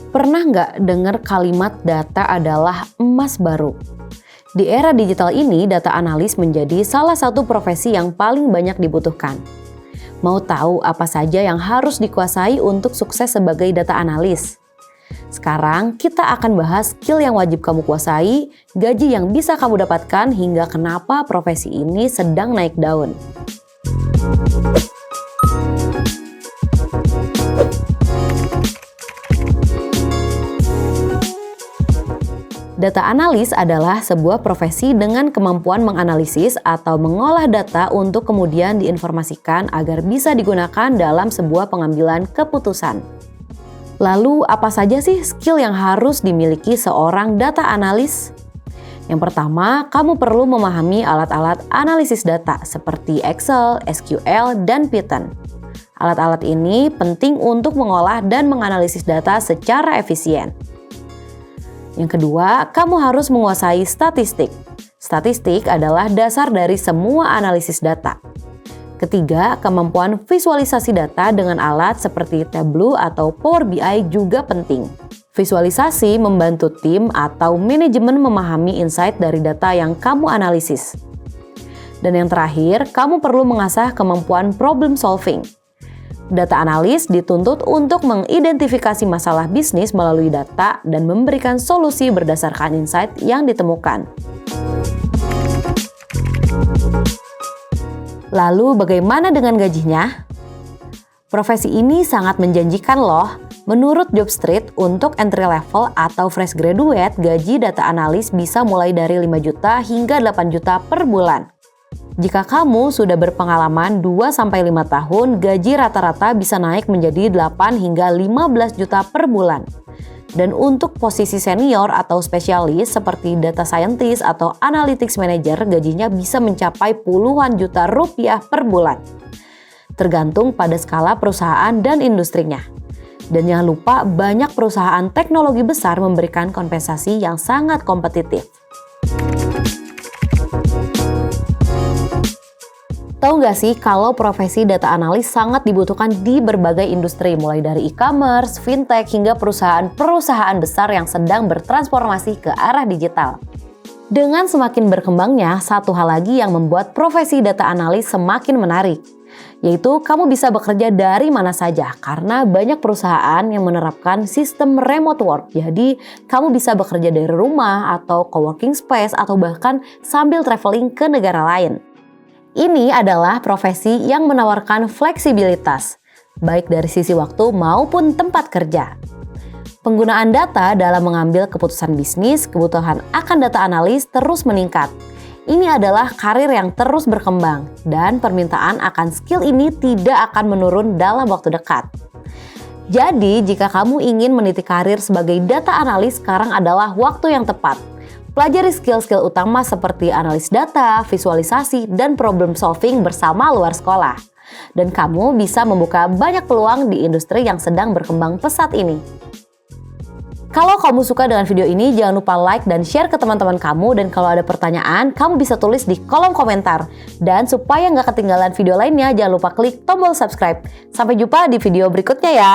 Pernah nggak dengar kalimat data adalah emas baru? Di era digital ini, data analis menjadi salah satu profesi yang paling banyak dibutuhkan. Mau tahu apa saja yang harus dikuasai untuk sukses sebagai data analis? Sekarang kita akan bahas skill yang wajib kamu kuasai, gaji yang bisa kamu dapatkan, hingga kenapa profesi ini sedang naik daun. Data analis adalah sebuah profesi dengan kemampuan menganalisis atau mengolah data untuk kemudian diinformasikan agar bisa digunakan dalam sebuah pengambilan keputusan. Lalu apa saja sih skill yang harus dimiliki seorang data analis? Yang pertama, kamu perlu memahami alat-alat analisis data seperti Excel, SQL, dan Python. Alat-alat ini penting untuk mengolah dan menganalisis data secara efisien. Yang kedua, kamu harus menguasai statistik. Statistik adalah dasar dari semua analisis data. Ketiga, kemampuan visualisasi data dengan alat seperti Tableau atau Power BI juga penting. Visualisasi membantu tim atau manajemen memahami insight dari data yang kamu analisis. Dan yang terakhir, kamu perlu mengasah kemampuan problem solving. Data analis dituntut untuk mengidentifikasi masalah bisnis melalui data dan memberikan solusi berdasarkan insight yang ditemukan. Lalu bagaimana dengan gajinya? Profesi ini sangat menjanjikan loh. Menurut Jobstreet, untuk entry level atau fresh graduate, gaji data analis bisa mulai dari 5 juta hingga 8 juta per bulan. Jika kamu sudah berpengalaman 2-5 tahun, gaji rata-rata bisa naik menjadi 8 hingga 15 juta per bulan. Dan untuk posisi senior atau spesialis seperti data scientist atau analytics manager, gajinya bisa mencapai puluhan juta rupiah per bulan. Tergantung pada skala perusahaan dan industrinya. Dan jangan lupa, banyak perusahaan teknologi besar memberikan kompensasi yang sangat kompetitif. Tahu nggak sih kalau profesi data analis sangat dibutuhkan di berbagai industri, mulai dari e-commerce, fintech, hingga perusahaan-perusahaan besar yang sedang bertransformasi ke arah digital. Dengan semakin berkembangnya, satu hal lagi yang membuat profesi data analis semakin menarik, yaitu kamu bisa bekerja dari mana saja karena banyak perusahaan yang menerapkan sistem remote work. Jadi, kamu bisa bekerja dari rumah atau coworking space atau bahkan sambil traveling ke negara lain. Ini adalah profesi yang menawarkan fleksibilitas, baik dari sisi waktu maupun tempat kerja. Penggunaan data dalam mengambil keputusan bisnis, kebutuhan akan data analis terus meningkat. Ini adalah karir yang terus berkembang, dan permintaan akan skill ini tidak akan menurun dalam waktu dekat. Jadi, jika kamu ingin meniti karir sebagai data analis, sekarang adalah waktu yang tepat. Pelajari skill-skill utama seperti analis data, visualisasi, dan problem solving bersama luar sekolah. Dan kamu bisa membuka banyak peluang di industri yang sedang berkembang pesat ini. Kalau kamu suka dengan video ini, jangan lupa like dan share ke teman-teman kamu. Dan kalau ada pertanyaan, kamu bisa tulis di kolom komentar. Dan supaya nggak ketinggalan video lainnya, jangan lupa klik tombol subscribe. Sampai jumpa di video berikutnya ya!